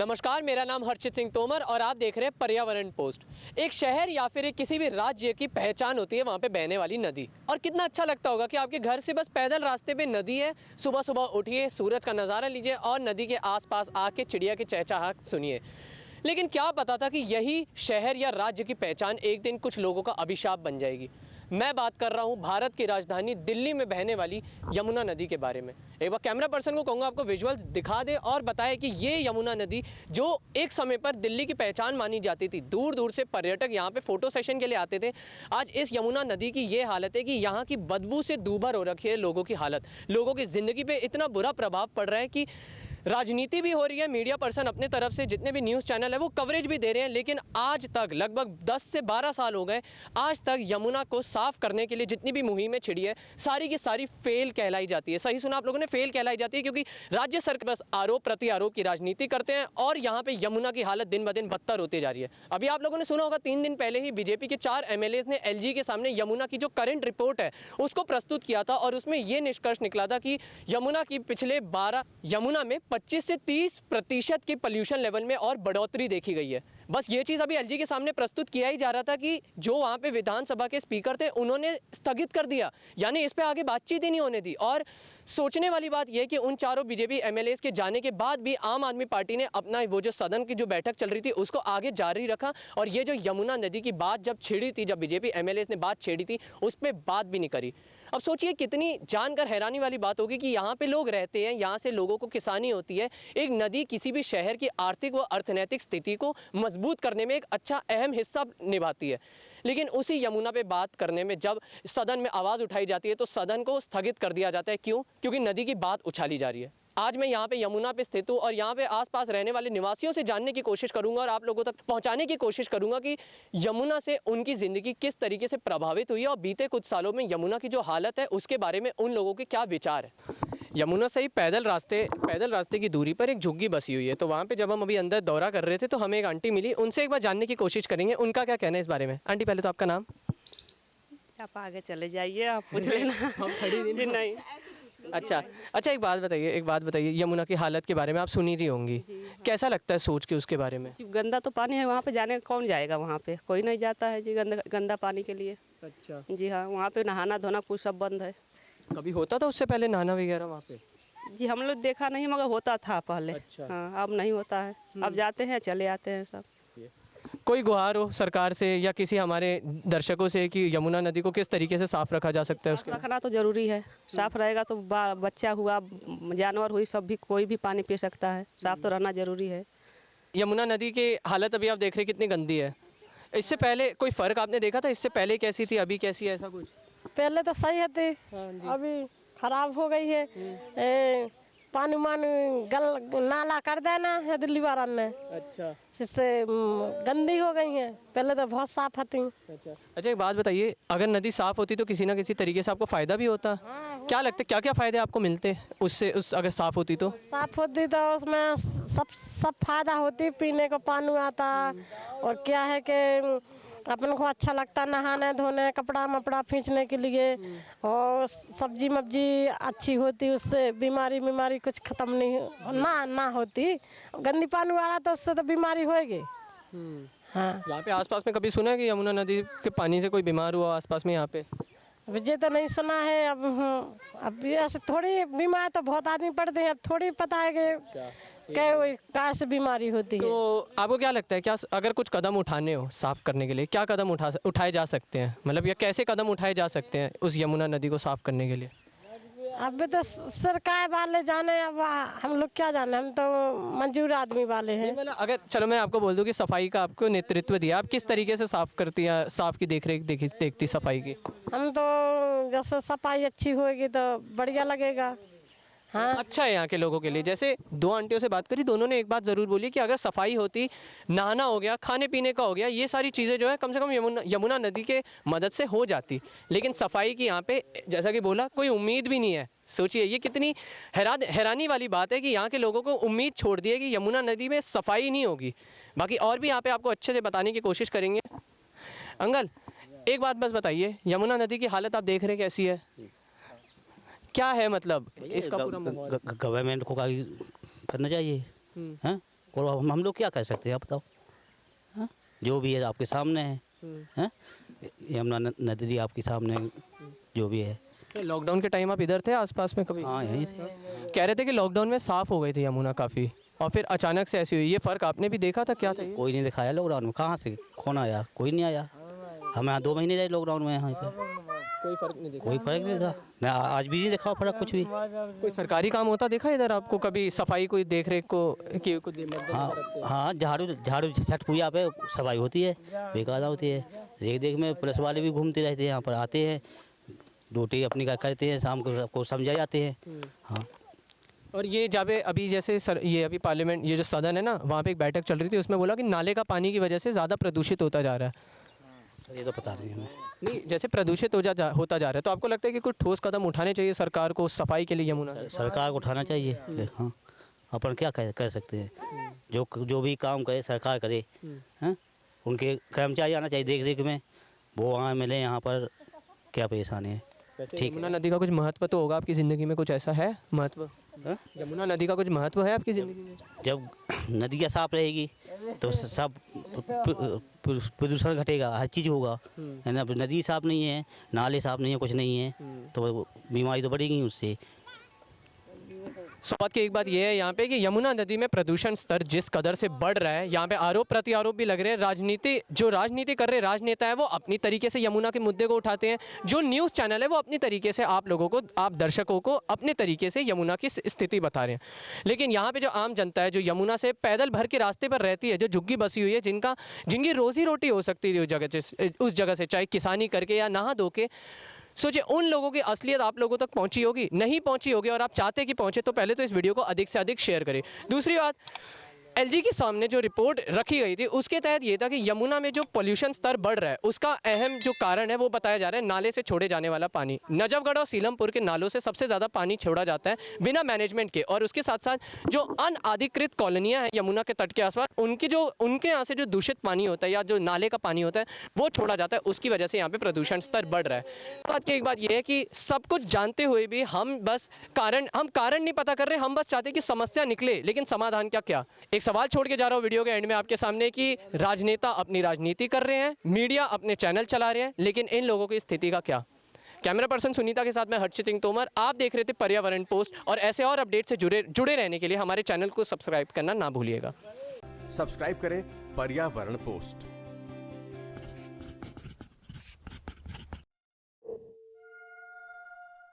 नमस्कार, मेरा नाम हर्षित सिंह तोमर और आप देख रहे हैं पर्यावरण पोस्ट। एक शहर या फिर एक किसी भी राज्य की पहचान होती है वहाँ पे बहने वाली नदी। और कितना अच्छा लगता होगा कि आपके घर से बस पैदल रास्ते पे नदी है। सुबह सुबह उठिए, सूरज का नज़ारा लीजिए और नदी के आसपास आके चिड़िया की चहचहाहट सुनिए। लेकिन क्या पता था कि यही शहर या राज्य की पहचान एक दिन कुछ लोगों का अभिशाप बन जाएगी। मैं बात कर रहा हूँ भारत की राजधानी दिल्ली में बहने वाली यमुना नदी के बारे में। एक बार कैमरा पर्सन को कहूँगा आपको विजुअल्स दिखा दे और बताए कि ये यमुना नदी जो एक समय पर दिल्ली की पहचान मानी जाती थी, दूर दूर से पर्यटक यहाँ पे फोटो सेशन के लिए आते थे। आज इस यमुना नदी की ये हालत है कि यहाँ की बदबू से दूभर हो रखी है लोगों की हालत। लोगों की ज़िंदगी पे इतना बुरा प्रभाव पड़ रहा है कि राजनीति भी हो रही है, मीडिया पर्सन अपने तरफ से जितने भी न्यूज़ चैनल है वो कवरेज भी दे रहे हैं, लेकिन आज तक लगभग 10 से 12 साल हो गए, आज तक यमुना को साफ़ करने के लिए जितनी भी मुहिमें छिड़ी है सारी की सारी फेल कहलाई जाती है। सही सुना आप लोगों ने, फेल कहलाई जाती है, क्योंकि राज्य सरकार बस आरोप प्रति आरोप की राजनीति करते हैं और यहाँ पे यमुना की हालत दिन ब दिन बदतर होती जा रही है। अभी आप लोगों ने सुना होगा 3 दिन पहले ही बीजेपी के 4 MLAs ने LG के सामने यमुना की जो करंट रिपोर्ट है उसको प्रस्तुत किया था और उसमें ये निष्कर्ष निकला था कि यमुना में 25 से 30% की पोल्यूशन लेवल में और बढ़ोतरी देखी गई है। बस ये चीज़ अभी LG के सामने प्रस्तुत किया ही जा रहा था कि जो वहाँ पे विधानसभा के स्पीकर थे उन्होंने स्थगित कर दिया, यानी इस पे आगे बातचीत ही नहीं होने दी। और सोचने वाली बात यह कि उन चारों बीजेपी MLAs के जाने के बाद भी आम आदमी पार्टी ने अपना वो जो सदन की जो बैठक चल रही थी उसको आगे जारी रखा और ये जो यमुना नदी की बात जब छिड़ी थी, जब बीजेपी MLAs ने बात छेड़ी थी, उस पर बात भी नहीं करी। अब सोचिए कितनी जानकर हैरानी वाली बात होगी कि यहाँ पे लोग रहते हैं, यहाँ से लोगों को किसानी होती है। एक नदी किसी भी शहर की आर्थिक व अर्थनैतिक स्थिति को मजबूत करने में एक अच्छा अहम हिस्सा निभाती है, लेकिन उसी यमुना पे बात करने में जब सदन में आवाज़ उठाई जाती है तो सदन को स्थगित कर दिया जाता है। क्यों? क्योंकि नदी की बात उछाली जा रही है। आज मैं यहाँ पे यमुना पे स्थित हूँ और यहाँ पे आसपास रहने वाले निवासियों से जानने की कोशिश करूँगा और आप लोगों तक पहुँचाने की कोशिश करूँगा कि यमुना से उनकी ज़िंदगी किस तरीके से प्रभावित हुई है और बीते कुछ सालों में यमुना की जो हालत है उसके बारे में उन लोगों के क्या विचार है। यमुना से ही पैदल रास्ते की दूरी पर एक झुग्गी बसी हुई है। तो वहाँ पे जब हम अभी अंदर दौरा कर रहे थे तो हमें एक आंटी मिली, उनसे एक बार जानने की कोशिश करेंगे उनका क्या कहना है इस बारे में। आंटी, पहले तो आपका नाम? आप आगे चले जाइए, आप पूछ लेना। हम खड़ी नहीं। अच्छा, एक बात बताइए, यमुना की हालत के बारे में आप सुनी रही होंगी, कैसा लगता है सोच के उसके बारे में? गंदा तो पानी है वहाँ पे, जाने कौन जाएगा वहाँ पे? कोई नहीं जाता है जी गंदा पानी के लिए। अच्छा जी हाँ, वहाँ पे नहाना धोना कुछ सब बंद है। कभी होता था उससे पहले नहाना वगैरह वहाँ पे? जी हम लोग देखा नहीं मगर होता था पहले। अच्छा। हाँ, अब नहीं होता है। अब जाते हैं चले आते हैं सब। कोई गुहार हो सरकार से या किसी हमारे दर्शकों से कि यमुना नदी को किस तरीके से साफ रखा जा सकता है? उसके रखना तो जरूरी है, साफ रहेगा तो बच्चा हुआ जानवर हुई सब भी कोई भी पानी पी सकता है, साफ तो रहना जरूरी है। यमुना नदी की हालत अभी आप देख रहे हैं कितनी गंदी है। इससे पहले कोई फ़र्क आपने देखा था? इससे पहले कैसी थी, अभी कैसी है, ऐसा कुछ? पहले तो सही थी, अभी खराब हो गई है। पानी गल नाला कर देना है दिल्ली वाला ने। अच्छा, जिससे गंदी हो गई है, पहले तो बहुत साफ थी। अच्छा, एक बात बताइए, अगर नदी साफ होती तो किसी ना किसी तरीके से आपको फ़ायदा भी होता? क्या लगता है क्या क्या फ़ायदे आपको मिलते उससे, अगर साफ़ होती तो? साफ होती तो उसमें सब फायदा होती, पीने को पानी आता और क्या है कि अपन को अच्छा लगता नहाने धोने, कपड़ा मपड़ा खींचने के लिए, और सब्जी मब्जी अच्छी होती, उससे बीमारी कुछ ख़त्म नहीं ना होती। गंदी पानी वाला तो उससे तो बीमारी होएगी। हाँ, यहाँ पे आसपास में कभी सुना है कि यमुना नदी के पानी से कोई बीमार हुआ आसपास में? यहाँ पे मुझे तो नहीं सुना है। अब ऐसे थोड़ी बीमार तो बहुत आदमी पड़ते हैं, अब थोड़ी पता है कि क्या से बीमारी होती है। तो आपको क्या लगता है, क्या अगर कुछ कदम उठाने हो साफ़ करने के लिए, क्या कदम उठाए जा सकते हैं? मतलब या कैसे कदम उठाए जा सकते हैं उस यमुना नदी को साफ़ करने के लिए? अब तो सरकार वाले जाने, अब हम लोग क्या जाने, हम तो मंजूर आदमी वाले हैं। मतलब अगर चलो मैं आपको बोल दूं कि सफाई का आपको नेतृत्व दिया, आप किस तरीके से साफ़ करती हैं, साफ़ की देखरेख देखती सफाई की? हम तो जैसे सफाई अच्छी होगी तो बढ़िया लगेगा। हाँ, अच्छा है यहाँ के लोगों के लिए। जैसे 2 आंटियों से बात करी, दोनों ने एक बात ज़रूर बोली कि अगर सफाई होती, नहाना हो गया, खाने पीने का हो गया, ये सारी चीज़ें जो है कम से कम यमुना नदी के मदद से हो जाती, लेकिन सफाई की यहाँ पे जैसा कि बोला कोई उम्मीद भी नहीं है। सोचिए ये कितनी हैरानी वाली बात है कि यहाँ के लोगों को उम्मीद छोड़ दी है कि यमुना नदी में सफाई नहीं होगी। बाकी और भी यहाँ पे आपको अच्छे से बताने की कोशिश करेंगे। अंकल, एक बात बस बताइए, यमुना नदी की हालत आप देख रहे हैं कैसी है, क्या है मतलब इसका पूरा माहौल? गवर्नमेंट को करना चाहिए। हाँ, और हम लोग क्या कर सकते हैं आप बताओ। हाँ? जो भी है आपके सामने है, हैं? यमुना नदी आपके सामने जो भी है। लॉकडाउन के टाइम आप इधर थे आसपास में कभी? हाँ यहीं से। कह रहे थे कि लॉकडाउन में साफ हो गई थी यमुना काफ़ी, और फिर अचानक से ऐसी हुई। ये फ़र्क आपने भी देखा था, क्या था ये? कोई नहीं दिखाया लॉकडाउन में, कहाँ से कौन आया, कोई नहीं आया। हम यहाँ 2 महीने रहे लॉकडाउन में, यहाँ पे कोई फ़र्क नहीं देखा। कोई फर्क नहीं था ना, आज भी नहीं दिखा फर्क कुछ भी। कोई सरकारी काम होता देखा इधर आपको कभी, सफाई कोई देख रेख को कि कुछ हाँ हाँ, झाड़ू छठ पूजा पे सफाई होती है, बेकार होती है। देख में पुलिस वाले भी घूमते रहते हैं, यहाँ पर आते हैं, ड्यूटी अपनी करते हैं, शाम को सबको समझा जाते हैं। हाँ। और ये जब अभी जैसे सर, ये अभी पार्लियामेंट, ये जो सदन है ना, वहाँ पे एक बैठक चल रही थी, उसमें बोला कि नाले का पानी की वजह से ज़्यादा प्रदूषित होता जा रहा है। ये तो पता नहीं हमें। नहीं, जैसे प्रदूषित होता जा रहा है, तो आपको लगता है कि कुछ ठोस कदम उठाने चाहिए सरकार को सफाई के लिए यमुना? सरकार को उठाना चाहिए। हाँ, अपन क्या कर सकते हैं, जो भी काम करे सरकार करे। हैं? उनके कर्मचारी आना चाहिए देख रेख में, वो वहाँ मिले, यहाँ पर क्या परेशानी है। वैसे यमुना नदी का कुछ महत्व तो होगा आपकी ज़िंदगी में, कुछ ऐसा है महत्व? हाँ? यमुना नदी का कुछ महत्व है आपकी ज़िंदगी में? जब नदियाँ साफ रहेगी तो सब प्रदूषण घटेगा, हर चीज़ होगा, है ना। नदी साफ नहीं है, नाले साफ नहीं है, कुछ नहीं है, तो बीमारी तो बढ़ेगी उससे। बात की एक बात यह है यहाँ पे कि यमुना नदी में प्रदूषण स्तर जिस कदर से बढ़ रहा है, यहाँ पे आरोप प्रत्यारोप भी लग रहे हैं। राजनीति कर रहे राजनेता है वो अपनी तरीके से यमुना के मुद्दे को उठाते हैं, जो न्यूज़ चैनल है वो अपनी तरीके से आप लोगों को, आप दर्शकों को अपने तरीके से यमुना की स्थिति बता रहे हैं। लेकिन यहाँ पे जो आम जनता है, जो यमुना से पैदल भर के रास्ते पर रहती है, जो झुग्गी बसी हुई है, जिनकी रोजी रोटी हो सकती थी उस जगह से, चाहे किसानी करके या नहा धो के, सोचिए उन लोगों की असलियत आप लोगों तक पहुंची होगी, नहीं पहुंची होगी, और आप चाहते कि पहुंचे, तो पहले तो इस वीडियो को अधिक से अधिक शेयर करें। दूसरी बात, एलजी के सामने जो रिपोर्ट रखी गई थी उसके तहत ये था कि यमुना में जो पोल्यूशन स्तर बढ़ रहा है उसका अहम जो कारण है वो बताया जा रहा है नाले से छोड़े जाने वाला पानी। नजफगढ़ और सीलमपुर के नालों से सबसे ज़्यादा पानी छोड़ा जाता है बिना मैनेजमेंट के, और उसके साथ साथ जो अनधिकृत कॉलोनियाँ हैं यमुना के तट के आसपास, उनके यहाँ से जो दूषित पानी होता है या जो नाले का पानी होता है वो छोड़ा जाता है, उसकी वजह से यहाँ पे प्रदूषण स्तर बढ़ रहा है। बात की एक बात यह है कि सब कुछ जानते हुए भी हम कारण नहीं पता कर रहे, हम बस चाहते हैं कि समस्या निकले, लेकिन समाधान क्या। एक सवाल छोड़ के जा रहा हूँ वीडियो के एंड में आपके सामने कि राजनेता अपनी राजनीति कर रहे हैं, मीडिया अपने चैनल चला रहे हैं, लेकिन इन लोगों की स्थिति का क्या। कैमरा पर्सन सुनीता के साथ मैं हर्षित सिंह तोमर, आप देख रहे थे पर्यावरण पोस्ट, और ऐसे और अपडेट से जुड़े रहने के लिए हमारे चैनल को सब्सक्राइब करना ना भूलिएगा। सब्सक्राइब करें पर्यावरण पोस्ट।